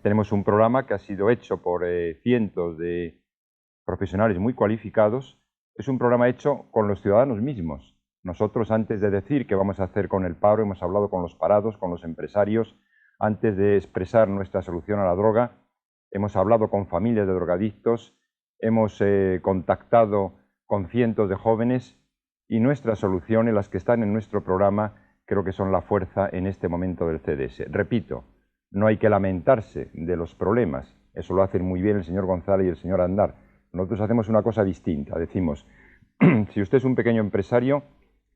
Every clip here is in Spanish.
tenemos un programa que ha sido hecho por cientos de profesionales muy cualificados. Es un programa hecho con los ciudadanos mismos. Nosotros, antes de decir qué vamos a hacer con el paro, hemos hablado con los parados, con los empresarios. Antes de expresar nuestra solución a la droga, hemos hablado con familias de drogadictos, hemos contactado con cientos de jóvenes, y nuestras soluciones, las que están en nuestro programa, creo que son la fuerza en este momento del CDS. Repito, no hay que lamentarse de los problemas, eso lo hacen muy bien el señor González y el señor Andar. Nosotros hacemos una cosa distinta, decimos, si usted es un pequeño empresario,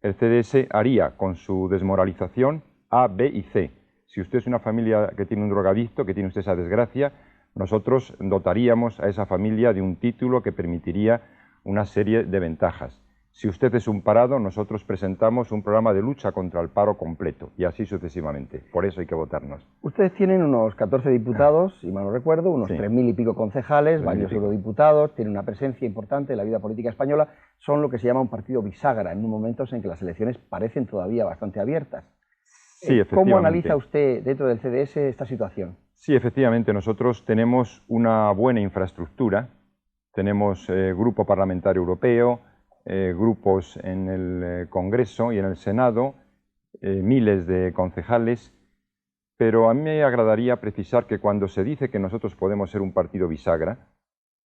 el CDS haría con su desmoralización A, B y C. Si usted es una familia que tiene un drogadicto, que tiene usted esa desgracia, nosotros dotaríamos a esa familia de un título que permitiría una serie de ventajas. Si usted es un parado, nosotros presentamos un programa de lucha contra el paro completo, y así sucesivamente. Por eso hay que votarnos. Ustedes tienen unos 14 diputados, si mal no recuerdo, unos 3.000 y pico concejales, varios eurodiputados, tienen una presencia importante en la vida política española, son lo que se llama un partido bisagra, en momentos en que las elecciones parecen todavía bastante abiertas. Sí, efectivamente. ¿Cómo analiza usted dentro del CDS esta situación? Sí, efectivamente, nosotros tenemos una buena infraestructura, tenemos grupo parlamentario europeo, grupos en el Congreso y en el Senado, miles de concejales, pero a mí me agradaría precisar que cuando se dice que nosotros podemos ser un partido bisagra,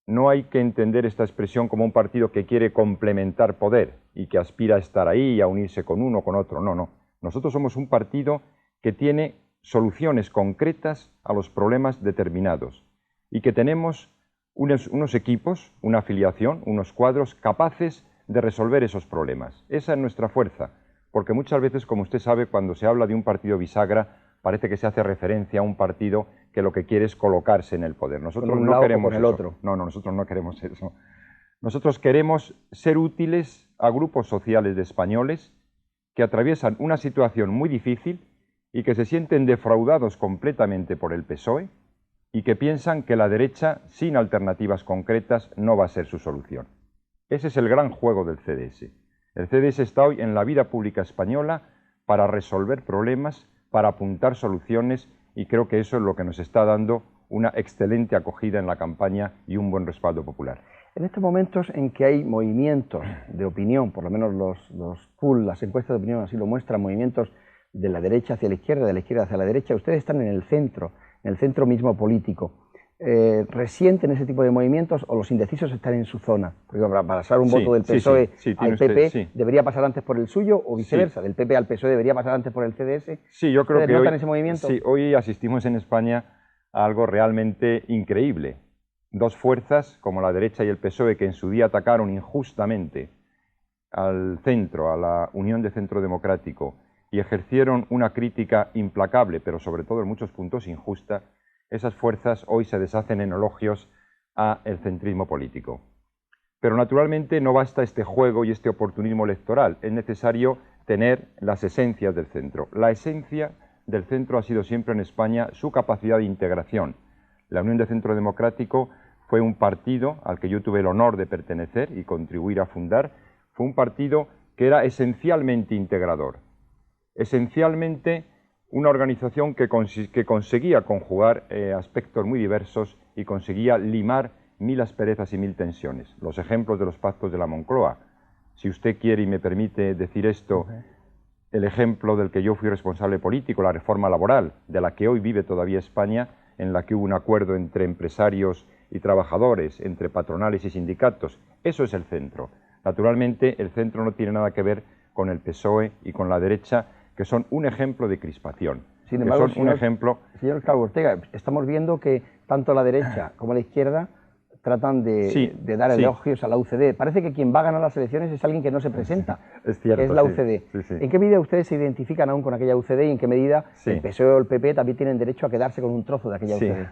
no hay que entender esta expresión como un partido que quiere complementar poder y que aspira a estar ahí y a unirse con uno o con otro. No, no. Nosotros somos un partido que tiene soluciones concretas a los problemas determinados y que tenemos unos equipos, una afiliación, unos cuadros capaces de resolver esos problemas. Esa es nuestra fuerza, porque muchas veces, como usted sabe, cuando se habla de un partido bisagra, parece que se hace referencia a un partido que lo que quiere es colocarse en el poder. Nosotros no queremos eso. No, nosotros no queremos eso. Nosotros queremos ser útiles a grupos sociales de españoles que atraviesan una situación muy difícil y que se sienten defraudados completamente por el PSOE y que piensan que la derecha, sin alternativas concretas, no va a ser su solución. Ese es el gran juego del CDS. El CDS está hoy en la vida pública española para resolver problemas, para apuntar soluciones, y creo que eso es lo que nos está dando una excelente acogida en la campaña y un buen respaldo popular. En estos momentos en que hay movimientos de opinión, por lo menos los polls, las encuestas de opinión así lo muestran, movimientos de la derecha hacia la izquierda, de la izquierda hacia la derecha, ustedes están en el centro mismo político. ¿Resienten ese tipo de movimientos o los indecisos están en su zona? Porque para pasar un voto del PSOE al PP, ¿debería pasar antes por el suyo o viceversa? ¿Del PP al PSOE debería pasar antes por el CDS? Sí, yo creo que ¿Notan ese movimiento? Sí, hoy asistimos en España a algo realmente increíble. Dos fuerzas, como la derecha y el PSOE, que en su día atacaron injustamente al centro, a la Unión de Centro Democrático, y ejercieron una crítica implacable, pero sobre todo en muchos puntos injusta. Esas fuerzas hoy se deshacen en elogios al centrismo político. Pero naturalmente no basta este juego y este oportunismo electoral, es necesario tener las esencias del centro. La esencia del centro ha sido siempre en España su capacidad de integración. La Unión de Centro Democrático fue un partido al que yo tuve el honor de pertenecer y contribuir a fundar. Fue un partido que era esencialmente integrador, esencialmente una organización que conseguía conjugar aspectos muy diversos y conseguía limar mil asperezas y mil tensiones. Los ejemplos de los pactos de la Moncloa. Si usted quiere y me permite decir esto, el ejemplo del que yo fui responsable político, la reforma laboral, de la que hoy vive todavía España, en la que hubo un acuerdo entre empresarios y trabajadores, entre patronales y sindicatos. Eso es el centro. Naturalmente, el centro no tiene nada que ver con el PSOE y con la derecha, que son un ejemplo de crispación. Sin embargo, señor Calvo Ortega, estamos viendo que tanto la derecha como la izquierda tratan de dar elogios a la UCD. Parece que quien va a ganar las elecciones es alguien que no se presenta, es cierto, que es la UCD. ¿En qué medida ustedes se identifican aún con aquella UCD y en qué medida el PSOE o el PP también tienen derecho a quedarse con un trozo de aquella UCD?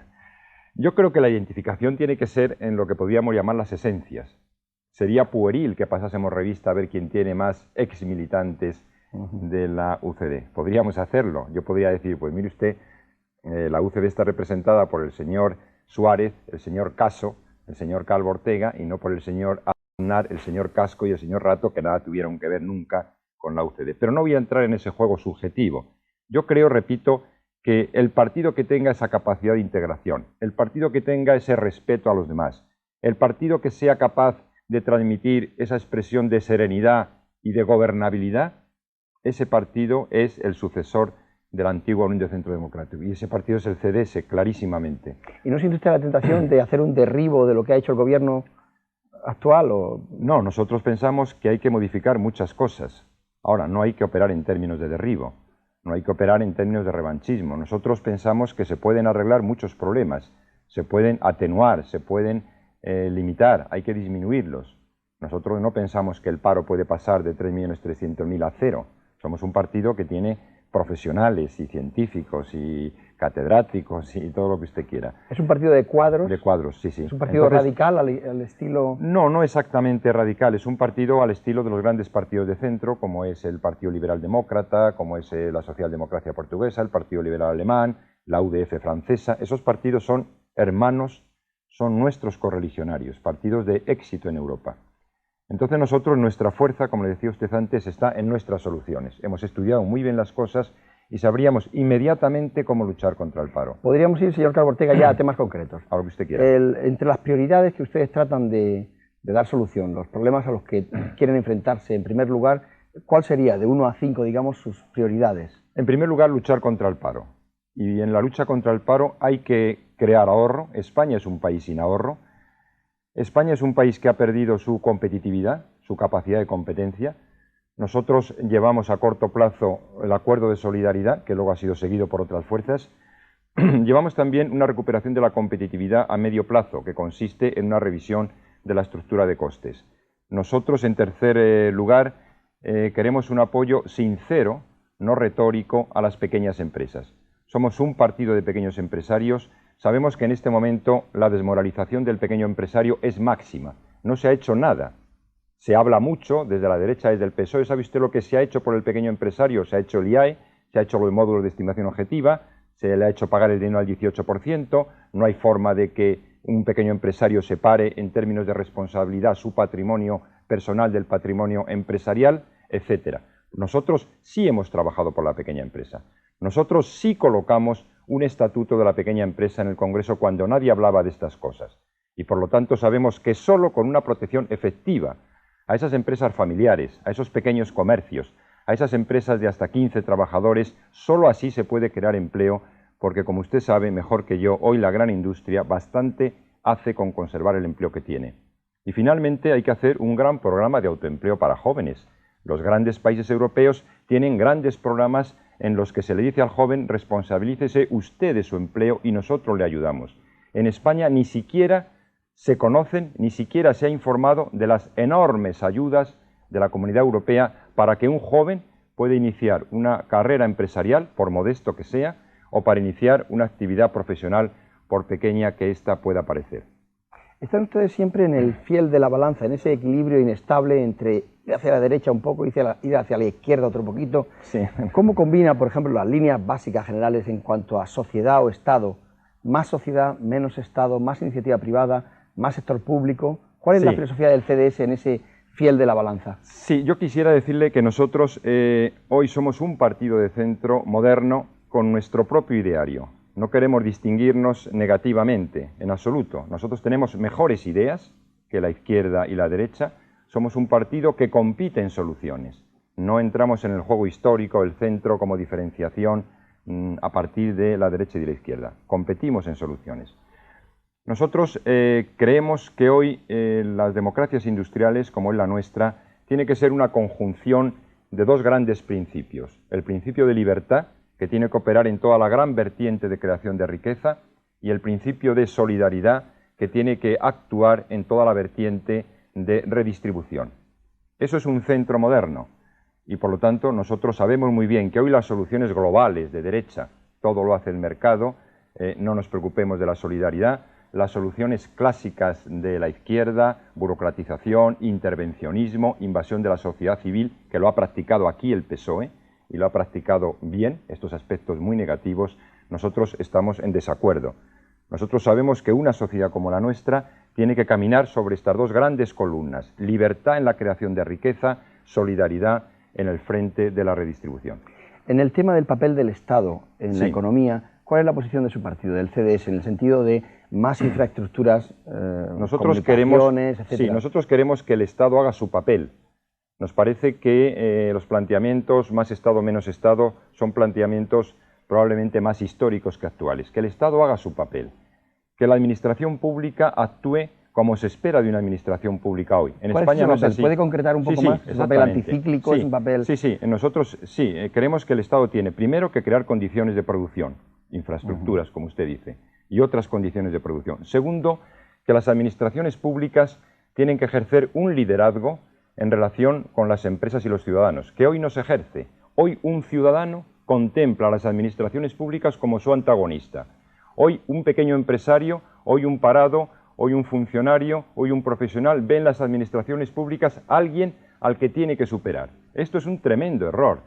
Yo creo que la identificación tiene que ser en lo que podríamos llamar las esencias. Sería pueril que pasásemos revista a ver quién tiene más exmilitantes de la UCD. Podríamos hacerlo. Yo podría decir, pues mire usted, la UCD está representada por el señor Suárez, el señor Caso, el señor Calvo Ortega, y no por el señor Aznar, el señor Casco y el señor Rato, que nada tuvieron que ver nunca con la UCD. Pero no voy a entrar en ese juego subjetivo. Yo creo, repito, que el partido que tenga esa capacidad de integración, el partido que tenga ese respeto a los demás, el partido que sea capaz de transmitir esa expresión de serenidad y de gobernabilidad, ese partido es el sucesor de la antigua Unión de Centro Democrático, y ese partido es el CDS, clarísimamente. ¿Y no siente usted la tentación de hacer un derribo de lo que ha hecho el gobierno actual? No, nosotros pensamos que hay que modificar muchas cosas. Ahora, no hay que operar en términos de derribo, no hay que operar en términos de revanchismo. Nosotros pensamos que se pueden arreglar muchos problemas, se pueden atenuar, se pueden limitar, hay que disminuirlos. Nosotros no pensamos que el paro puede pasar de 3.300.000 a cero. Somos un partido que tiene profesionales y científicos y catedráticos y todo lo que usted quiera. ¿Es un partido de cuadros? De cuadros, sí, sí. ¿Es un partido radical al estilo...? No, no exactamente radical, es un partido al estilo de los grandes partidos de centro, como es el Partido Liberal Demócrata, como es la Socialdemocracia Portuguesa, el Partido Liberal Alemán, la UDF francesa. Esos partidos son hermanos, son nuestros correligionarios, partidos de éxito en Europa. Entonces nosotros, nuestra fuerza, como le decía usted antes, está en nuestras soluciones. Hemos estudiado muy bien las cosas y sabríamos inmediatamente cómo luchar contra el paro. Podríamos ir, señor Calvo Ortega, ya a temas concretos. A lo que usted quiera. Entre las prioridades que ustedes tratan de dar solución, los problemas a los que quieren enfrentarse, en primer lugar, ¿cuál sería, de 1 a 5, digamos, sus prioridades? En primer lugar, luchar contra el paro. Y en la lucha contra el paro hay que crear ahorro. España es un país sin ahorro. España es un país que ha perdido su competitividad, su capacidad de competencia. Nosotros llevamos a corto plazo el acuerdo de solidaridad, que luego ha sido seguido por otras fuerzas. Llevamos también una recuperación de la competitividad a medio plazo, que consiste en una revisión de la estructura de costes. Nosotros, en tercer lugar, queremos un apoyo sincero, no retórico, a las pequeñas empresas. Somos un partido de pequeños empresarios. Sabemos que en este momento la desmoralización del pequeño empresario es máxima. No se ha hecho nada. Se habla mucho desde la derecha, desde el PSOE. ¿Sabe usted lo que se ha hecho por el pequeño empresario? Se ha hecho el IAE, se ha hecho los módulos de estimación objetiva, se le ha hecho pagar el dinero al 18%, no hay forma de que un pequeño empresario separe en términos de responsabilidad su patrimonio personal del patrimonio empresarial, etc. Nosotros sí hemos trabajado por la pequeña empresa. Nosotros sí colocamos un estatuto de la pequeña empresa en el Congreso cuando nadie hablaba de estas cosas. Y por lo tanto sabemos que solo con una protección efectiva a esas empresas familiares, a esos pequeños comercios, a esas empresas de hasta 15 trabajadores, solo así se puede crear empleo, porque como usted sabe mejor que yo, hoy la gran industria bastante hace con conservar el empleo que tiene. Y finalmente hay que hacer un gran programa de autoempleo para jóvenes. Los grandes países europeos tienen grandes programas en los que se le dice al joven: responsabilícese usted de su empleo y nosotros le ayudamos. En España ni siquiera se conocen, ni siquiera se ha informado de las enormes ayudas de la Comunidad Europea para que un joven pueda iniciar una carrera empresarial, por modesto que sea, o para iniciar una actividad profesional, por pequeña que ésta pueda parecer. Están ustedes siempre en el fiel de la balanza, en ese equilibrio inestable entre ir hacia la derecha un poco y ir hacia la izquierda otro poquito. Sí. ¿Cómo combina, por ejemplo, las líneas básicas generales en cuanto a sociedad o Estado? Más sociedad, menos Estado, más iniciativa privada, más sector público. ¿Cuál es la filosofía del CDS en ese fiel de la balanza? Sí, yo quisiera decirle que nosotros hoy somos un partido de centro moderno con nuestro propio ideario. No queremos distinguirnos negativamente, en absoluto. Nosotros tenemos mejores ideas que la izquierda y la derecha. Somos un partido que compite en soluciones. No entramos en el juego histórico, el centro como diferenciación a partir de la derecha y de la izquierda. Competimos en soluciones. Nosotros creemos que hoy las democracias industriales, como es la nuestra, tiene que ser una conjunción de dos grandes principios. El principio de libertad, que tiene que operar en toda la gran vertiente de creación de riqueza, y el principio de solidaridad, que tiene que actuar en toda la vertiente de redistribución. Eso es un centro moderno, y por lo tanto nosotros sabemos muy bien que hoy las soluciones globales de derecha, todo lo hace el mercado, no nos preocupemos de la solidaridad. Las soluciones clásicas de la izquierda, burocratización, intervencionismo, invasión de la sociedad civil, que lo ha practicado aquí el PSOE, y lo ha practicado bien, estos aspectos muy negativos, nosotros estamos en desacuerdo. Nosotros sabemos que una sociedad como la nuestra tiene que caminar sobre estas dos grandes columnas: libertad en la creación de riqueza, solidaridad en el frente de la redistribución. En el tema del papel del Estado en la Sí. economía, ¿cuál es la posición de su partido, del CDS, en el sentido de más infraestructuras, Nosotros queremos, comunicaciones, etcétera? sí, nosotros queremos que el Estado haga su papel. Nos parece que los planteamientos más Estado, menos Estado son planteamientos probablemente más históricos que actuales. Que el Estado haga su papel. Que la administración pública actúe como se espera de una administración pública hoy. En ¿Cuál es España ese no es papel? así. ¿Puede concretar un poco Sí, más? ¿Es un papel exactamente. anticíclico? Sí, ¿Es un papel...? sí, nosotros sí, creemos que el Estado tiene primero que crear condiciones de producción, infraestructuras, como usted dice, y otras condiciones de producción. Segundo, que las administraciones públicas tienen que ejercer un liderazgo en relación con las empresas y los ciudadanos, que hoy no se ejerce. Hoy un ciudadano contempla a las administraciones públicas como su antagonista. Hoy un pequeño empresario, hoy un parado, hoy un funcionario, hoy un profesional ve en las administraciones públicas a alguien al que tiene que superar. Esto es un tremendo error.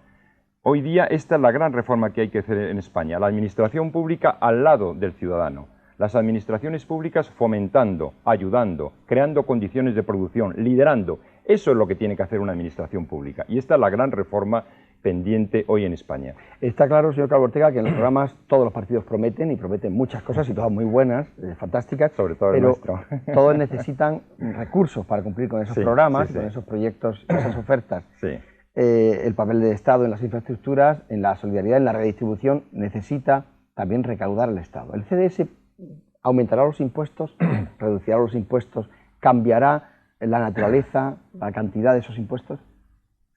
Hoy día esta es la gran reforma que hay que hacer en España, la administración pública al lado del ciudadano. Las administraciones públicas fomentando, ayudando, creando condiciones de producción, liderando. Eso es lo que tiene que hacer una administración pública. Y esta es la gran reforma pendiente hoy en España. Está claro, señor Calvo Ortega, que en los programas todos los partidos prometen, y prometen muchas cosas, y todas muy buenas, fantásticas, Sobre todo el pero nuestro. todos necesitan recursos para cumplir con esos Sí, programas, sí, con sí. esos proyectos, esas ofertas. Sí. El papel del Estado en las infraestructuras, en la solidaridad, en la redistribución, necesita también recaudar el Estado. ¿El CDS aumentará los impuestos, reducirá los impuestos, cambiará la naturaleza, la cantidad de esos impuestos?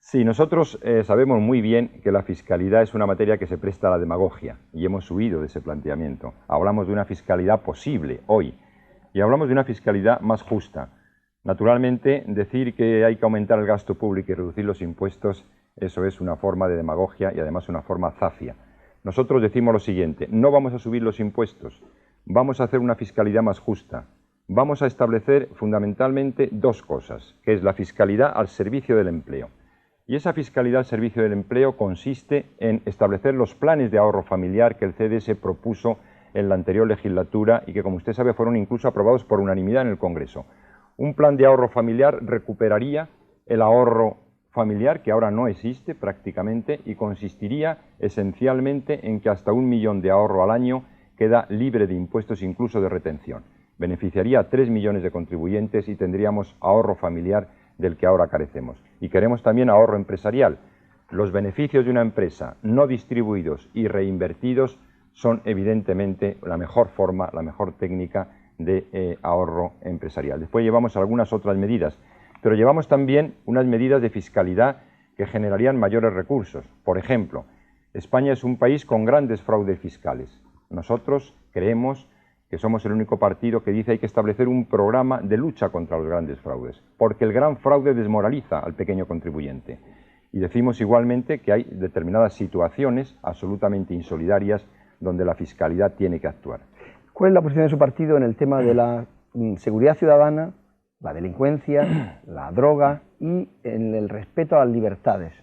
Sí, nosotros sabemos muy bien que la fiscalidad es una materia que se presta a la demagogia y hemos huido de ese planteamiento. Hablamos de una fiscalidad posible hoy y hablamos de una fiscalidad más justa. Naturalmente, decir que hay que aumentar el gasto público y reducir los impuestos, eso es una forma de demagogia y además una forma zafia. Nosotros decimos lo siguiente: no vamos a subir los impuestos, vamos a hacer una fiscalidad más justa. Vamos a establecer fundamentalmente dos cosas, que es la fiscalidad al servicio del empleo. Y esa fiscalidad al servicio del empleo consiste en establecer los planes de ahorro familiar que el CDS propuso en la anterior legislatura y que, como usted sabe, fueron incluso aprobados por unanimidad en el Congreso. Un plan de ahorro familiar recuperaría el ahorro familiar, que ahora no existe prácticamente, y consistiría esencialmente en que hasta 1 millón de ahorro al año queda libre de impuestos, incluso de retención. Beneficiaría a 3 millones de contribuyentes y tendríamos ahorro familiar del que ahora carecemos. Y queremos también ahorro empresarial. Los beneficios de una empresa no distribuidos y reinvertidos son evidentemente la mejor forma, la mejor técnica de ahorro empresarial. Después llevamos algunas otras medidas, pero llevamos también unas medidas de fiscalidad que generarían mayores recursos. Por ejemplo, España es un país con grandes fraudes fiscales. Nosotros creemos que somos el único partido que dice que hay que establecer un programa de lucha contra los grandes fraudes, porque el gran fraude desmoraliza al pequeño contribuyente. Y decimos igualmente que hay determinadas situaciones absolutamente insolidarias donde la fiscalidad tiene que actuar. ¿Cuál es la posición de su partido en el tema de la seguridad ciudadana, la delincuencia, la droga y en el respeto a las libertades?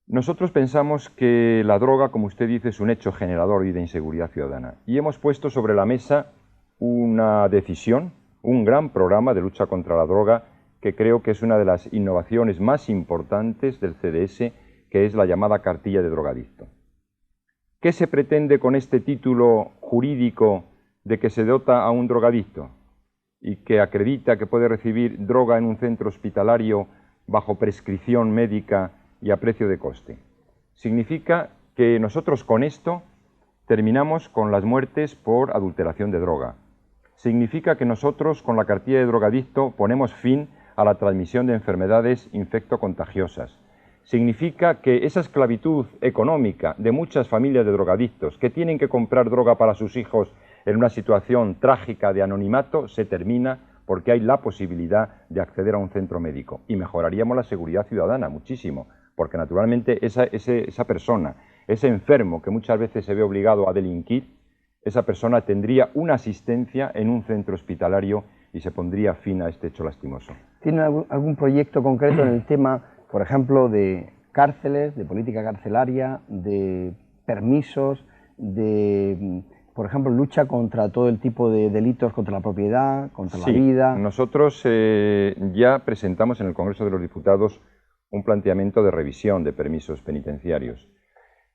Nosotros pensamos que la droga, como usted dice, es un hecho generador y de inseguridad ciudadana. Y hemos puesto sobre la mesa una decisión, un gran programa de lucha contra la droga, que creo que es una de las innovaciones más importantes del CDS, que es la llamada cartilla de drogadicto. ¿Qué se pretende con este título jurídico de que se dota a un drogadicto y que acredita que puede recibir droga en un centro hospitalario bajo prescripción médica y a precio de coste? Significa que nosotros con esto terminamos con las muertes por adulteración de droga. Significa que nosotros con la cartilla de drogadicto ponemos fin a la transmisión de enfermedades infectocontagiosas. Significa que esa esclavitud económica de muchas familias de drogadictos que tienen que comprar droga para sus hijos en una situación trágica de anonimato se termina porque hay la posibilidad de acceder a un centro médico. Y mejoraríamos la seguridad ciudadana muchísimo, porque naturalmente esa persona, ese enfermo que muchas veces se ve obligado a delinquir, esa persona tendría una asistencia en un centro hospitalario y se pondría fin a este hecho lastimoso. ¿Tiene algún proyecto concreto en el tema, por ejemplo, de cárceles, de política carcelaria, de permisos, de, por ejemplo, lucha contra todo el tipo de delitos contra la propiedad, contra la vida? Nosotros ya presentamos en el Congreso de los Diputados un planteamiento de revisión de permisos penitenciarios.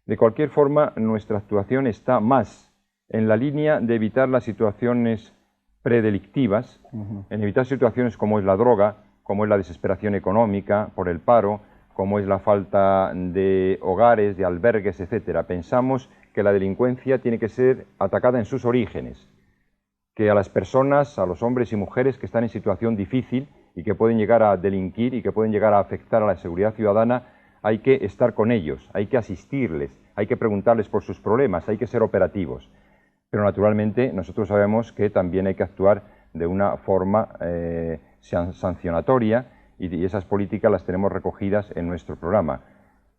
De cualquier forma, nuestra actuación está más en la línea de evitar las situaciones predelictivas, en evitar situaciones como es la droga, como es la desesperación económica por el paro, como es la falta de hogares, de albergues, etc. Pensamos que la delincuencia tiene que ser atacada en sus orígenes, que a las personas, a los hombres y mujeres que están en situación difícil y que pueden llegar a delinquir y que pueden llegar a afectar a la seguridad ciudadana, hay que estar con ellos, hay que asistirles, hay que preguntarles por sus problemas, hay que ser operativos. Pero naturalmente nosotros sabemos que también hay que actuar de una forma sancionatoria y esas políticas las tenemos recogidas en nuestro programa.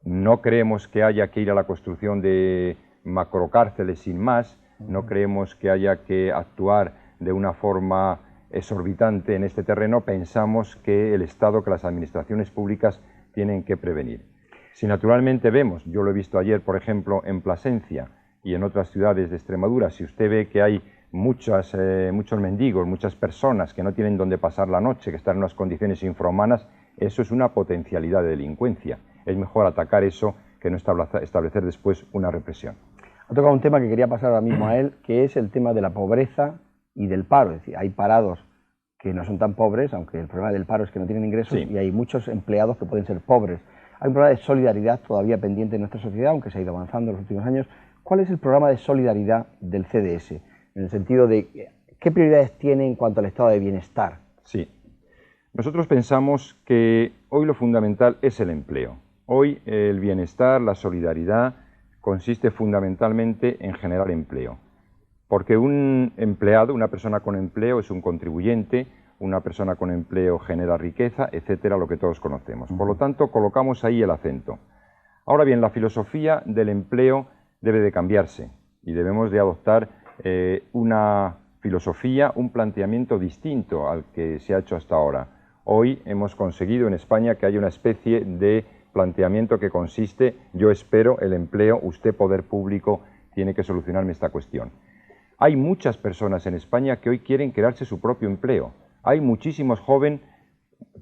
No creemos que haya que ir a la construcción de macrocárceles sin más, no creemos que haya que actuar de una forma exorbitante en este terreno, pensamos que el Estado, que las administraciones públicas tienen que prevenir. Si naturalmente vemos, yo lo he visto ayer, por ejemplo, en Plasencia y en otras ciudades de Extremadura, si usted ve que hay muchos mendigos, muchas personas que no tienen dónde pasar la noche, que están en unas condiciones infrahumanas, eso es una potencialidad de delincuencia. Es mejor atacar eso que no establecer después una represión. Ha tocado un tema que quería pasar ahora mismo a él, que es el tema de la pobreza y del paro. Es decir, hay parados que no son tan pobres, aunque el problema del paro es que no tienen ingresos, sí, y hay muchos empleados que pueden ser pobres. Hay un programa de solidaridad todavía pendiente en nuestra sociedad, aunque se ha ido avanzando en los últimos años. ¿Cuál es el programa de solidaridad del CDS? En el sentido de, ¿qué prioridades tiene en cuanto al estado de bienestar? Sí. Nosotros pensamos que hoy lo fundamental es el empleo. Hoy el bienestar, la solidaridad, consiste fundamentalmente en generar empleo. Porque un empleado, una persona con empleo, es un contribuyente, una persona con empleo genera riqueza, etcétera, lo que todos conocemos. Por lo tanto, colocamos ahí el acento. Ahora bien, la filosofía del empleo debe de cambiarse y debemos de adoptar una filosofía, un planteamiento distinto al que se ha hecho hasta ahora. Hoy hemos conseguido en España que haya una especie de planteamiento que consiste, yo espero el empleo, usted, poder público, tiene que solucionarme esta cuestión. Hay muchas personas en España que hoy quieren crearse su propio empleo. Hay muchísimos jóvenes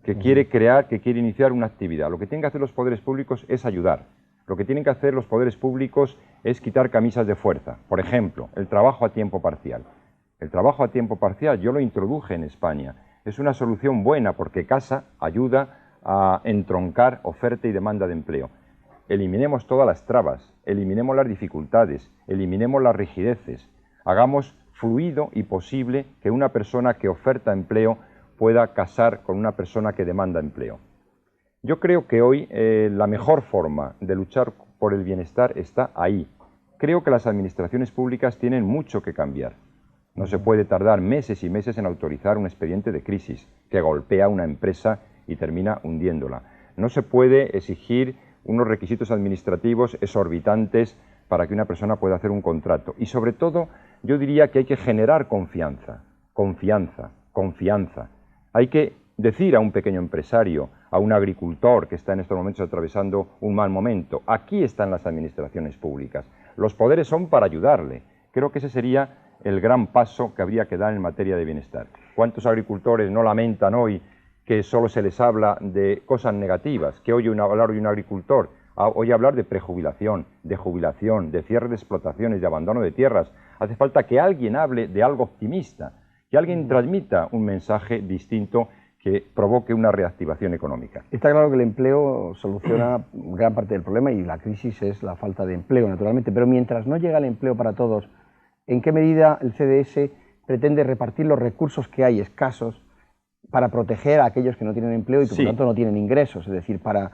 que quieren crear, que quieren iniciar una actividad. Lo que tienen que hacer los poderes públicos es ayudar. Lo que tienen que hacer los poderes públicos es quitar camisas de fuerza. Por ejemplo, el trabajo a tiempo parcial. El trabajo a tiempo parcial yo lo introduje en España. Es una solución buena porque ayuda a entroncar oferta y demanda de empleo. Eliminemos todas las trabas, eliminemos las dificultades, eliminemos las rigideces. Hagamos fluido y posible que una persona que oferta empleo pueda casar con una persona que demanda empleo. Yo creo que hoy la mejor forma de luchar por el bienestar está ahí. Creo que las administraciones públicas tienen mucho que cambiar. No se puede tardar meses y meses en autorizar un expediente de crisis que golpea a una empresa y termina hundiéndola. No se puede exigir unos requisitos administrativos exorbitantes para que una persona pueda hacer un contrato. Y sobre todo, yo diría que hay que generar confianza, confianza, confianza. Hay que decir a un pequeño empresario, a un agricultor que está en estos momentos atravesando un mal momento, aquí están las administraciones públicas. Los poderes son para ayudarle. Creo que ese sería el gran paso que habría que dar en materia de bienestar. ¿Cuántos agricultores no lamentan hoy que solo se les habla de cosas negativas? Que oye hablar de un agricultor, oye hablar de prejubilación, de jubilación, de cierre de explotaciones, de abandono de tierras. Hace falta que alguien hable de algo optimista, que alguien transmita un mensaje distinto que provoque una reactivación económica. Está claro que el empleo soluciona gran parte del problema y la crisis es la falta de empleo, naturalmente, pero mientras no llega el empleo para todos, ¿en qué medida el CDS pretende repartir los recursos que hay escasos para proteger a aquellos que no tienen empleo y que por tanto no tienen ingresos? Es decir, para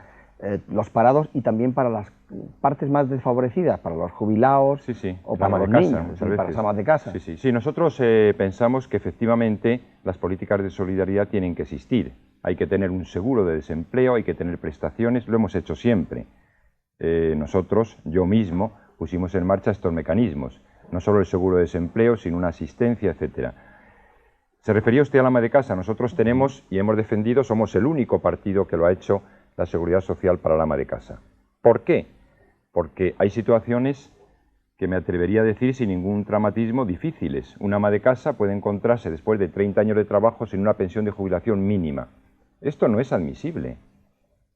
los parados y también para las partes más desfavorecidas, para los jubilados o para los niños, para las amas de casa. Sí, nosotros pensamos que efectivamente las políticas de solidaridad tienen que existir. Hay que tener un seguro de desempleo, hay que tener prestaciones, lo hemos hecho siempre. Nosotros, yo mismo, pusimos en marcha estos mecanismos, no solo el seguro de desempleo, sino una asistencia, etcétera. Se refería usted al ama de casa. Nosotros tenemos y hemos defendido, somos el único partido que lo ha hecho, la seguridad social para el ama de casa. ¿Por qué? Porque hay situaciones que me atrevería a decir sin ningún dramatismo difíciles. Una ama de casa puede encontrarse después de 30 años de trabajo sin una pensión de jubilación mínima. Esto no es admisible.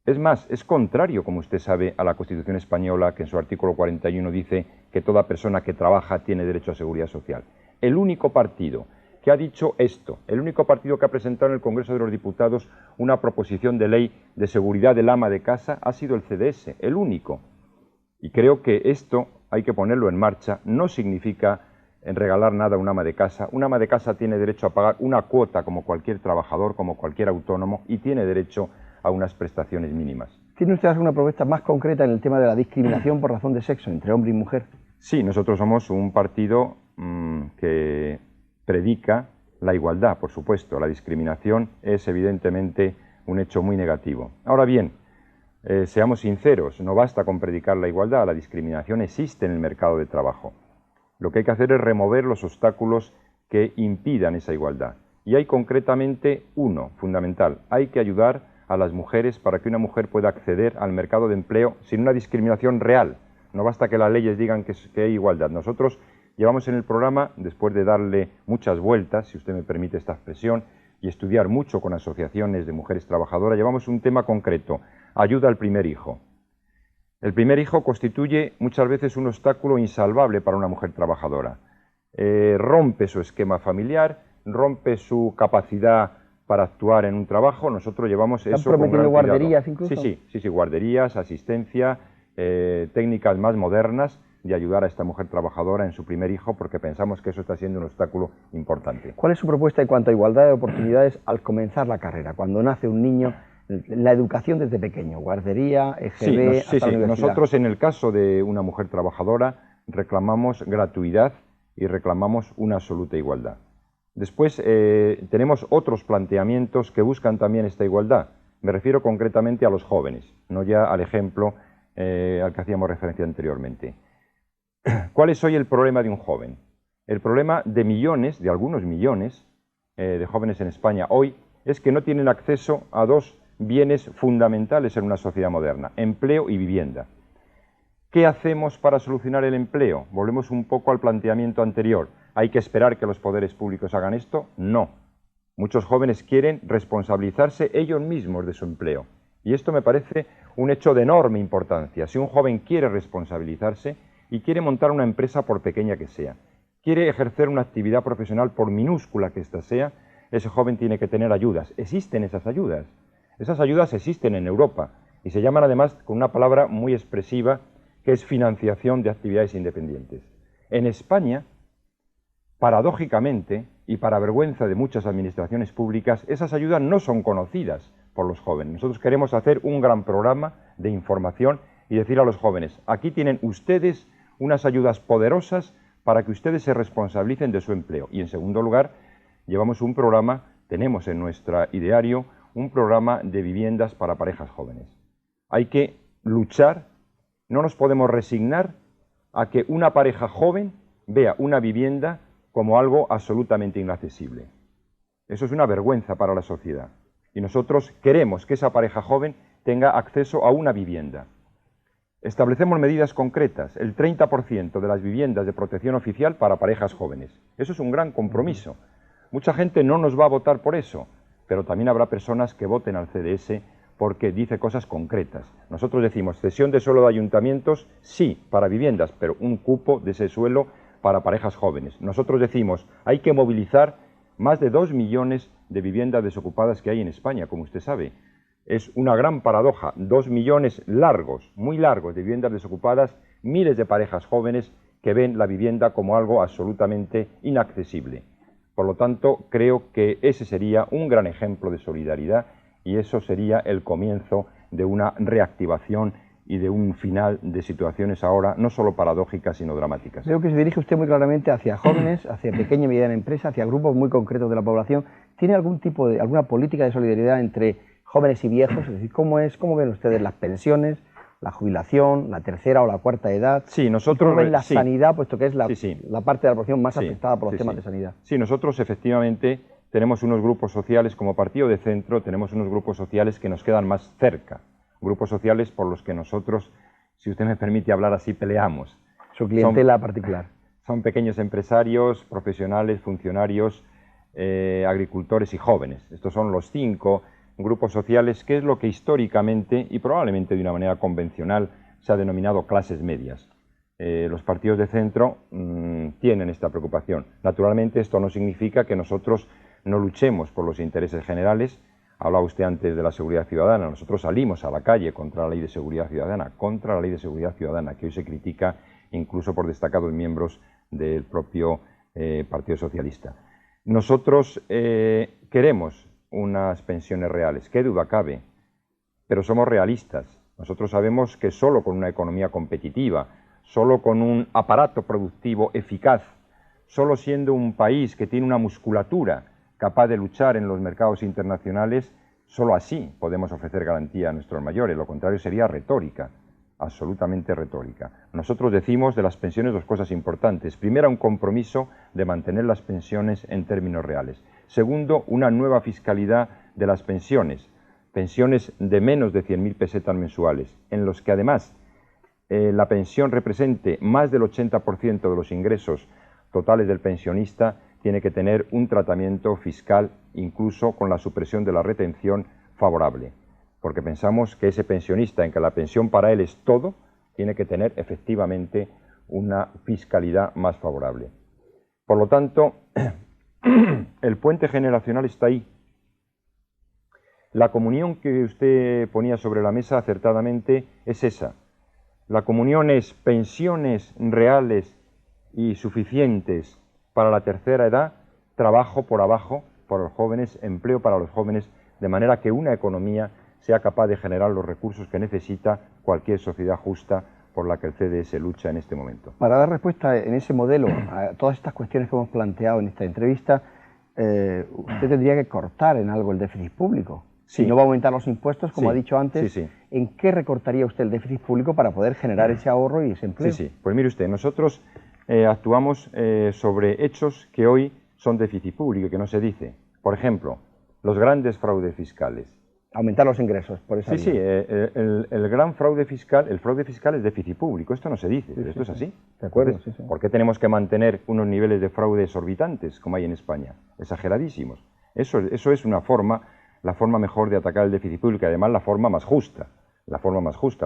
Es más, es contrario, como usted sabe, a la Constitución española, que en su artículo 41 dice que toda persona que trabaja tiene derecho a seguridad social. El único partido que ha dicho esto, el único partido que ha presentado en el Congreso de los Diputados una proposición de ley de seguridad del ama de casa, ha sido el CDS, el único. Y creo que esto hay que ponerlo en marcha. No significa regalar nada a un ama de casa. Un ama de casa tiene derecho a pagar una cuota como cualquier trabajador, como cualquier autónomo, y tiene derecho a unas prestaciones mínimas. ¿Tiene usted alguna propuesta más concreta en el tema de la discriminación por razón de sexo entre hombre y mujer? Sí, nosotros somos un partido que predica la igualdad, por supuesto. La discriminación es evidentemente un hecho muy negativo. Ahora bien, seamos sinceros, no basta con predicar la igualdad, la discriminación existe en el mercado de trabajo. Lo que hay que hacer es remover los obstáculos que impidan esa igualdad. Y hay concretamente uno fundamental: hay que ayudar a las mujeres para que una mujer pueda acceder al mercado de empleo sin una discriminación real. No basta que las leyes digan que hay igualdad. Nosotros llevamos en el programa, después de darle muchas vueltas, si usted me permite esta expresión, y estudiar mucho con asociaciones de mujeres trabajadoras, llevamos un tema concreto: ayuda al primer hijo. El primer hijo constituye muchas veces un obstáculo insalvable para una mujer trabajadora. Rompe su esquema familiar, rompe su capacidad para actuar en un trabajo. Nosotros llevamos eso con gran cuidado. ¿Guarderías incluso? Sí, guarderías, asistencia, técnicas más modernas de ayudar a esta mujer trabajadora en su primer hijo, porque pensamos que eso está siendo un obstáculo importante. ¿Cuál es su propuesta en cuanto a igualdad de oportunidades al comenzar la carrera, cuando nace un niño? La educación desde pequeño, guardería, EGB, hasta la universidad. Nosotros, en el caso de una mujer trabajadora, reclamamos gratuidad y reclamamos una absoluta igualdad. Después tenemos otros planteamientos que buscan también esta igualdad. Me refiero concretamente a los jóvenes, no ya al ejemplo al que hacíamos referencia anteriormente. ¿Cuál es hoy el problema de un joven? El problema de millones, de algunos millones de jóvenes en España hoy, es que no tienen acceso a dos bienes fundamentales en una sociedad moderna: empleo y vivienda. ¿Qué hacemos para solucionar el empleo? Volvemos un poco al planteamiento anterior. ¿Hay que esperar que los poderes públicos hagan esto? No. Muchos jóvenes quieren responsabilizarse ellos mismos de su empleo. Y esto me parece un hecho de enorme importancia. Si un joven quiere responsabilizarse y quiere montar una empresa, por pequeña que sea, quiere ejercer una actividad profesional, por minúscula que ésta sea, ese joven tiene que tener ayudas. Existen esas ayudas. Esas ayudas existen en Europa y se llaman además con una palabra muy expresiva, que es financiación de actividades independientes. En España, paradójicamente, y para vergüenza de muchas administraciones públicas, esas ayudas no son conocidas por los jóvenes. Nosotros queremos hacer un gran programa de información y decir a los jóvenes: aquí tienen ustedes unas ayudas poderosas para que ustedes se responsabilicen de su empleo. Y en segundo lugar, tenemos en nuestro ideario un programa de viviendas para parejas jóvenes. Hay que luchar, no nos podemos resignar a que una pareja joven vea una vivienda como algo absolutamente inaccesible. Eso es una vergüenza para la sociedad. Y nosotros queremos que esa pareja joven tenga acceso a una vivienda. Establecemos medidas concretas: el 30% de las viviendas de protección oficial para parejas jóvenes. Eso es un gran compromiso. Mucha gente no nos va a votar por eso, pero también habrá personas que voten al CDS porque dice cosas concretas. Nosotros decimos: cesión de suelo de ayuntamientos, sí, para viviendas, pero un cupo de ese suelo para parejas jóvenes. Nosotros decimos: hay que movilizar más de 2 millones de viviendas desocupadas que hay en España, como usted sabe. Es una gran paradoja: 2 millones largos, muy largos, de viviendas desocupadas, miles de parejas jóvenes que ven la vivienda como algo absolutamente inaccesible. Por lo tanto, creo que ese sería un gran ejemplo de solidaridad y eso sería el comienzo de una reactivación y de un final de situaciones ahora no solo paradójicas, sino dramáticas. Veo que se dirige usted muy claramente hacia jóvenes, hacia pequeña y mediana empresa, hacia grupos muy concretos de la población. ¿Tiene alguna política de solidaridad entre jóvenes y viejos? Es decir, ¿cómo ven ustedes las pensiones, la jubilación, la tercera o la cuarta edad? Sí, nosotros... ¿Cómo ven la sanidad, puesto que es la parte de la población más afectada por los temas de sanidad? Sí, nosotros efectivamente tenemos unos grupos sociales, como partido de centro, tenemos unos grupos sociales que nos quedan más cerca. Grupos sociales por los que nosotros, si usted me permite hablar así, peleamos. Su clientela particular. Son pequeños empresarios, profesionales, funcionarios, agricultores y jóvenes. Estos son los 5 grupos sociales, que es lo que históricamente y probablemente de una manera convencional se ha denominado clases medias. Los partidos de centro tienen esta preocupación. Naturalmente, esto no significa que nosotros no luchemos por los intereses generales. Hablaba usted antes de la seguridad ciudadana. Nosotros salimos a la calle contra la ley de seguridad ciudadana, que hoy se critica incluso por destacados miembros del propio Partido Socialista. Nosotros queremos unas pensiones reales, qué duda cabe, pero somos realistas. Nosotros sabemos que solo con una economía competitiva, solo con un aparato productivo eficaz, solo siendo un país que tiene una musculatura capaz de luchar en los mercados internacionales, solo así podemos ofrecer garantía a nuestros mayores. Lo contrario sería retórica, absolutamente retórica. Nosotros decimos de las pensiones dos cosas importantes. Primero, un compromiso de mantener las pensiones en términos reales. Segundo, una nueva fiscalidad de las pensiones de menos de 100.000 pesetas mensuales, en los que además la pensión represente más del 80% de los ingresos totales del pensionista, tiene que tener un tratamiento fiscal, incluso con la supresión de la retención, favorable. Porque pensamos que ese pensionista, en que la pensión para él es todo, tiene que tener efectivamente una fiscalidad más favorable. Por lo tanto, el puente generacional está ahí. La comunión que usted ponía sobre la mesa acertadamente es esa. La comunión es pensiones reales y suficientes para la tercera edad, trabajo por abajo por los jóvenes, empleo para los jóvenes, de manera que una economía sea capaz de generar los recursos que necesita cualquier sociedad justa por la que el CDS lucha en este momento. Para dar respuesta en ese modelo a todas estas cuestiones que hemos planteado en esta entrevista, usted tendría que cortar en algo el déficit público. Sí. Si no va a aumentar los impuestos, como Sí. ha dicho antes, Sí. ¿en qué recortaría usted el déficit público para poder generar ese ahorro y ese empleo? Sí. Pues mire usted, nosotros actuamos sobre hechos que hoy son déficit público y que no se dice. Por ejemplo, los grandes fraudes fiscales. Aumentar los ingresos, por esa Sí, vía. el gran fraude fiscal, el fraude fiscal es déficit público, esto no se dice, pero esto es así. De acuerdo, Entonces, ¿por qué tenemos que mantener unos niveles de fraude exorbitantes como hay en España? Exageradísimos. Eso es una forma, la forma mejor de atacar el déficit público y además la forma más justa,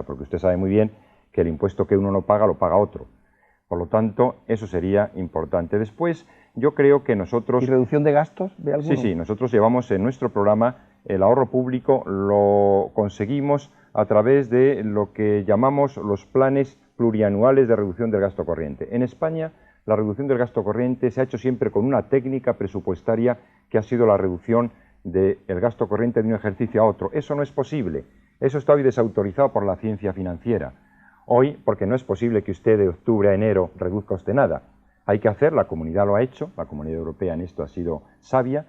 porque usted sabe muy bien que el impuesto que uno no paga lo paga otro. Por lo tanto, eso sería importante. Después, yo creo que nosotros... ¿Y reducción de gastos de alguno? Sí, nosotros llevamos en nuestro programa el ahorro público, lo conseguimos a través de lo que llamamos los planes plurianuales de reducción del gasto corriente. En España, la reducción del gasto corriente se ha hecho siempre con una técnica presupuestaria que ha sido la reducción del gasto corriente de un ejercicio a otro. Eso no es posible. Eso está hoy desautorizado por la ciencia financiera. Hoy, porque no es posible que usted de octubre a enero reduzca usted nada. Hay que hacer, la comunidad lo ha hecho, la comunidad europea en esto ha sido sabia,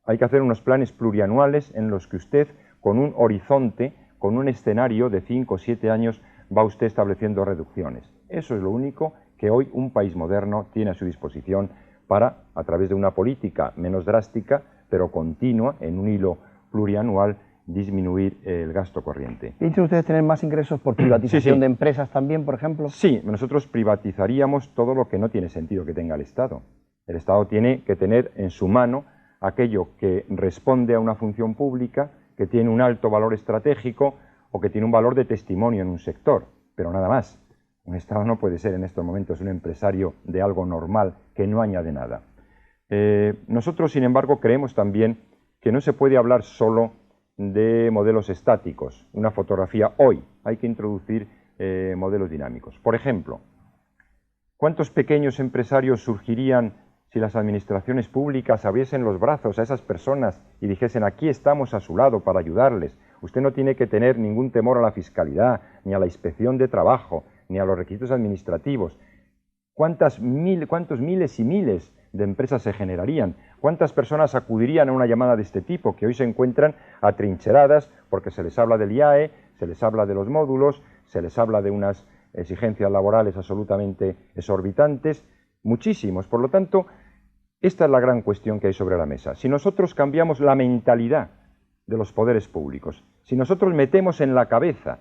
hay que hacer unos planes plurianuales en los que usted, con un horizonte, con un escenario de 5 o 7 años, va usted estableciendo reducciones. Eso es lo único que hoy un país moderno tiene a su disposición para, a través de una política menos drástica, pero continua, en un hilo plurianual, disminuir el gasto corriente. ¿Piensan ustedes tener más ingresos por privatización de empresas también, por ejemplo? Sí, nosotros privatizaríamos todo lo que no tiene sentido que tenga el Estado. El Estado tiene que tener en su mano aquello que responde a una función pública, que tiene un alto valor estratégico o que tiene un valor de testimonio en un sector, pero nada más. Un Estado no puede ser en estos momentos un empresario de algo normal que no añade nada. Nosotros, sin embargo, creemos también que no se puede hablar solo de modelos estáticos, una fotografía hoy. Hay que introducir modelos dinámicos. Por ejemplo, ¿cuántos pequeños empresarios surgirían si las administraciones públicas abriesen los brazos a esas personas y dijesen: aquí estamos a su lado para ayudarles? Usted no tiene que tener ningún temor a la fiscalidad, ni a la inspección de trabajo, ni a los requisitos administrativos. ¿Cuántos miles y miles de empresas se generarían? ¿Cuántas personas acudirían a una llamada de este tipo que hoy se encuentran atrincheradas porque se les habla del IAE, se les habla de los módulos, se les habla de unas exigencias laborales absolutamente exorbitantes? Muchísimos. Por lo tanto, esta es la gran cuestión que hay sobre la mesa. Si nosotros cambiamos la mentalidad de los poderes públicos, si nosotros metemos en la cabeza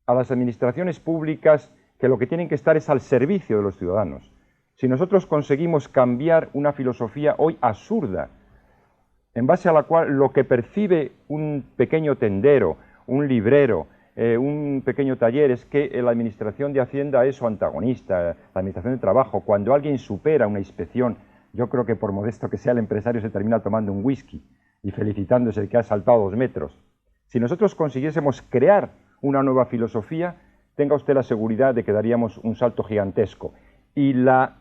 a las administraciones públicas que lo que tienen que estar es al servicio de los ciudadanos, si nosotros conseguimos cambiar una filosofía hoy absurda, en base a la cual lo que percibe un pequeño tendero, un librero, un pequeño taller, es que la Administración de Hacienda es su antagonista, la Administración de Trabajo. Cuando alguien supera una inspección, yo creo que por modesto que sea el empresario se termina tomando un whisky y felicitándose de que ha saltado 2 metros. Si nosotros consiguiésemos crear una nueva filosofía, tenga usted la seguridad de que daríamos un salto gigantesco y la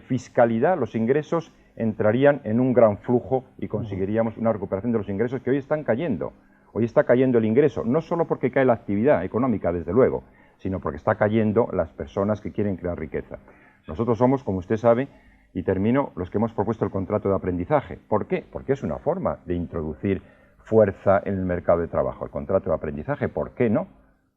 fiscalidad, los ingresos, entrarían en un gran flujo y conseguiríamos una recuperación de los ingresos que hoy están cayendo. Hoy está cayendo el ingreso, no solo porque cae la actividad económica, desde luego, sino porque está cayendo las personas que quieren crear riqueza. Nosotros somos, como usted sabe, y termino, los que hemos propuesto el contrato de aprendizaje. ¿Por qué? Porque es una forma de introducir fuerza en el mercado de trabajo. El contrato de aprendizaje, ¿por qué no?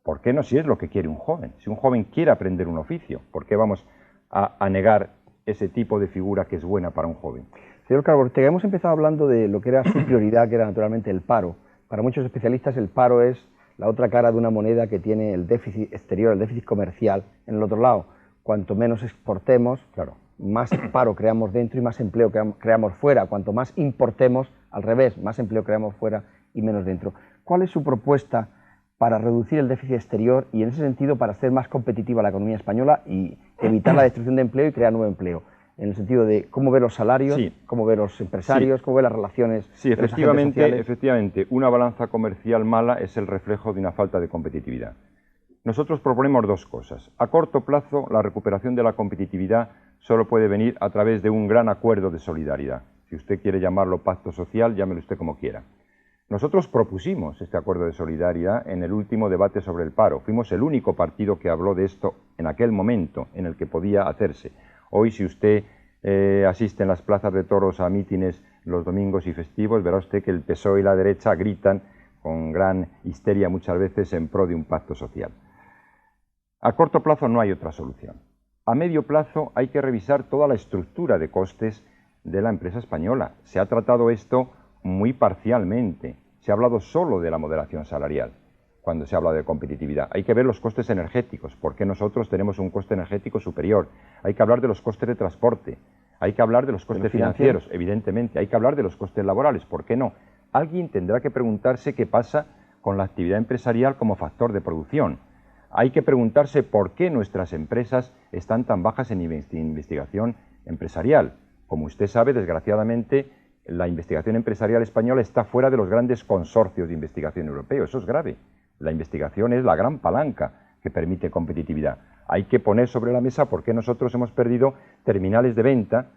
¿Por qué no si es lo que quiere un joven? Si un joven quiere aprender un oficio, ¿por qué vamos a negar ese tipo de figura que es buena para un joven? Señor Calvo Ortega, hemos empezado hablando de lo que era su prioridad, que era naturalmente el paro. Para muchos especialistas el paro es la otra cara de una moneda que tiene el déficit exterior, el déficit comercial en el otro lado. Cuanto menos exportemos, claro, más paro creamos dentro y más empleo creamos fuera. Cuanto más importemos, al revés, más empleo creamos fuera y menos dentro. ¿Cuál es su propuesta para reducir el déficit exterior y en ese sentido para hacer más competitiva la economía española y evitar la destrucción de empleo y crear nuevo empleo? En el sentido de cómo ver los salarios, sí, cómo ver los empresarios, sí, cómo ver las relaciones. Sí, efectivamente, una balanza comercial mala es el reflejo de una falta de competitividad. Nosotros proponemos 2 cosas. A corto plazo, la recuperación de la competitividad solo puede venir a través de un gran acuerdo de solidaridad. Si usted quiere llamarlo pacto social, llámelo usted como quiera. Nosotros propusimos este acuerdo de solidaridad en el último debate sobre el paro. Fuimos el único partido que habló de esto en aquel momento en el que podía hacerse. Hoy, si usted asiste en las plazas de toros a mítines los domingos y festivos, verá usted que el PSOE y la derecha gritan con gran histeria muchas veces en pro de un pacto social. A corto plazo no hay otra solución. A medio plazo hay que revisar toda la estructura de costes de la empresa española. Se ha tratado esto muy parcialmente. Se ha hablado solo de la moderación salarial cuando se habla de competitividad. Hay que ver los costes energéticos, porque nosotros tenemos un coste energético superior. Hay que hablar de los costes de transporte, hay que hablar de los costes financieros, evidentemente, hay que hablar de los costes laborales, ¿por qué no? Alguien tendrá que preguntarse qué pasa con la actividad empresarial como factor de producción. Hay que preguntarse por qué nuestras empresas están tan bajas en investigación empresarial. Como usted sabe, desgraciadamente, la investigación empresarial española está fuera de los grandes consorcios de investigación europeos. Eso es grave. La investigación es la gran palanca que permite competitividad. Hay que poner sobre la mesa por qué nosotros hemos perdido terminales de venta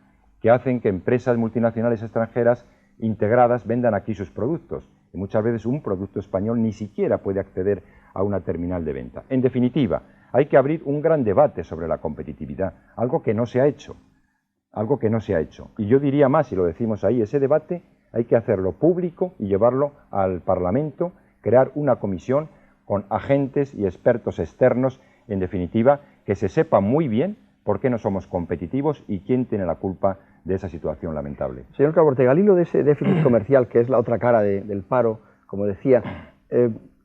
que hacen que empresas multinacionales extranjeras integradas vendan aquí sus productos. Y muchas veces un producto español ni siquiera puede acceder a una terminal de venta. En definitiva, hay que abrir un gran debate sobre la competitividad, algo que no se ha hecho. Algo que no se ha hecho. Y yo diría más, y lo decimos ahí, ese debate hay que hacerlo público y llevarlo al Parlamento, crear una comisión con agentes y expertos externos, en definitiva, que se sepa muy bien por qué no somos competitivos y quién tiene la culpa de esa situación lamentable. Señor Calvo Ortega, al hilo de ese déficit comercial, que es la otra cara del paro, como decía,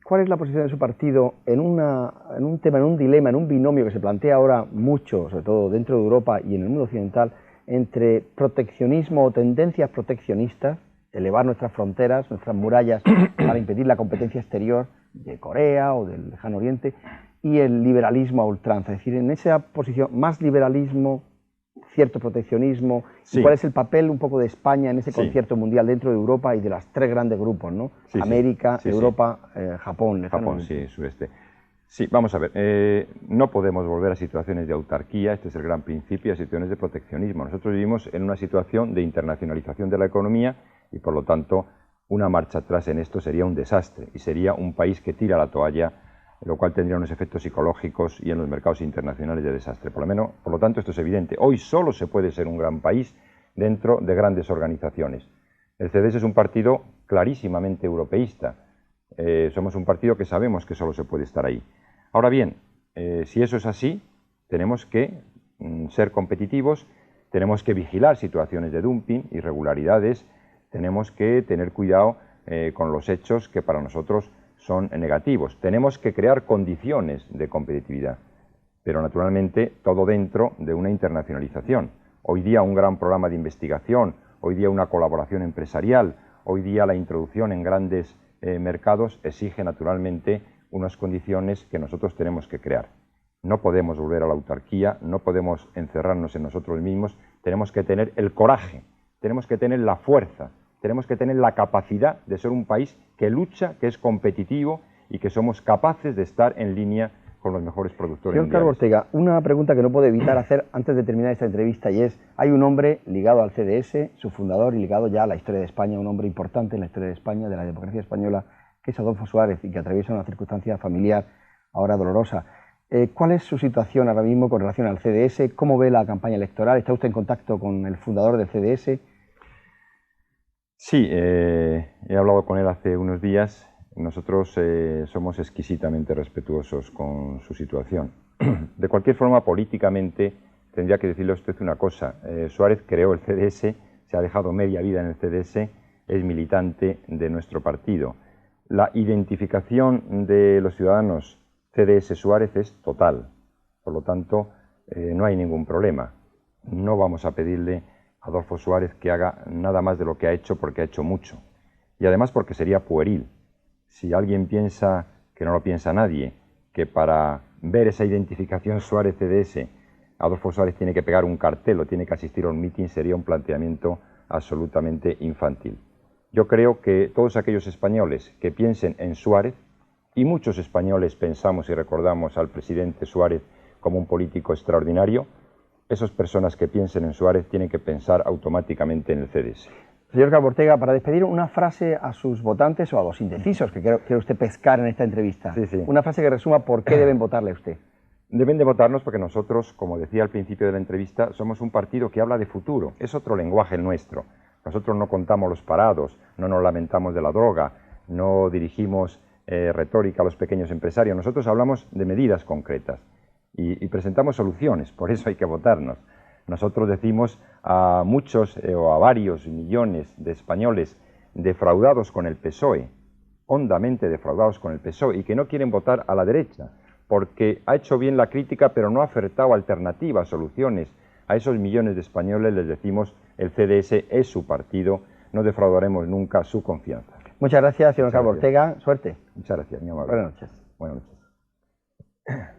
¿cuál es la posición de su partido en un tema, en un dilema, en un binomio que se plantea ahora mucho, sobre todo dentro de Europa y en el mundo occidental, entre proteccionismo o tendencias proteccionistas, elevar nuestras fronteras, nuestras murallas para impedir la competencia exterior de Corea o del Lejano Oriente, y el liberalismo a ultranza? Es decir, en esa posición, más liberalismo, cierto proteccionismo, sí. ¿Cuál es el papel un poco de España en ese concierto mundial dentro de Europa y de los 3 grandes grupos, ¿no? Sí, América, sí, Europa, Japón, Lejano Oriente. Sí, sureste. Sí, vamos a ver, no podemos volver a situaciones de autarquía, este es el gran principio, a situaciones de proteccionismo. Nosotros vivimos en una situación de internacionalización de la economía y, por lo tanto, una marcha atrás en esto sería un desastre y sería un país que tira la toalla, lo cual tendría unos efectos psicológicos y en los mercados internacionales de desastre. Por lo tanto, esto es evidente. Hoy solo se puede ser un gran país dentro de grandes organizaciones. El CDS es un partido clarísimamente europeísta. Somos un partido que sabemos que solo se puede estar ahí. Ahora bien, si eso es así, tenemos que ser competitivos, tenemos que vigilar situaciones de dumping, irregularidades, tenemos que tener cuidado con los hechos que para nosotros son negativos. Tenemos que crear condiciones de competitividad, pero naturalmente todo dentro de una internacionalización. Hoy día un gran programa de investigación, hoy día una colaboración empresarial, Hoy día la introducción en grandes mercados exige naturalmente unas condiciones que nosotros tenemos que crear. No podemos volver a la autarquía, no podemos encerrarnos en nosotros mismos, tenemos que tener el coraje, tenemos que tener la fuerza, tenemos que tener la capacidad de ser un país que lucha, que es competitivo y que somos capaces de estar en línea con los mejores productores Señor mundiales. Calvo Ortega, una pregunta que no puedo evitar hacer antes de terminar esta entrevista, y es, hay un hombre ligado al CDS, su fundador, y ligado ya a la historia de España, un hombre importante en la historia de España, de la democracia española, que es Adolfo Suárez, y que atraviesa una circunstancia familiar ahora dolorosa. ¿Cuál es su situación ahora mismo con relación al CDS? ¿Cómo ve la campaña electoral? ¿Está usted en contacto con el fundador del CDS? Sí, he hablado con él hace unos días. Nosotros somos exquisitamente respetuosos con su situación. De cualquier forma, políticamente, tendría que decirle a usted una cosa. Suárez creó el CDS, se ha dejado media vida en el CDS, es militante de nuestro partido. La identificación de los ciudadanos CDS Suárez es total. Por lo tanto, no hay ningún problema. No vamos a pedirle a Adolfo Suárez que haga nada más de lo que ha hecho, porque ha hecho mucho. Y además porque sería pueril. Si alguien piensa, que no lo piensa nadie, que para ver esa identificación Suárez-CDS, Adolfo Suárez tiene que pegar un cartel o tiene que asistir a un mitin, sería un planteamiento absolutamente infantil. Yo creo que todos aquellos españoles que piensen en Suárez, y muchos españoles pensamos y recordamos al presidente Suárez como un político extraordinario, esas personas que piensen en Suárez tienen que pensar automáticamente en el CDS. Señor Calvo Ortega, para despedir, una frase a sus votantes o a los indecisos que quiere usted pescar en esta entrevista. Sí, sí. Una frase que resuma por qué deben votarle a usted. Deben de votarnos porque nosotros, como decía al principio de la entrevista, somos un partido que habla de futuro. Es otro lenguaje nuestro. Nosotros no contamos los parados, no nos lamentamos de la droga, no dirigimos retórica a los pequeños empresarios. Nosotros hablamos de medidas concretas y presentamos soluciones, por eso hay que votarnos. Nosotros decimos a muchos o a varios millones de españoles defraudados con el PSOE, hondamente defraudados con el PSOE, y que no quieren votar a la derecha, porque ha hecho bien la crítica, pero no ha ofertado alternativas, soluciones. A esos millones de españoles les decimos, el CDS es su partido, no defraudaremos nunca su confianza. Muchas gracias, señor Calvo Ortega. Suerte. Muchas gracias, mi amable. Buenas noches. Buenas noches.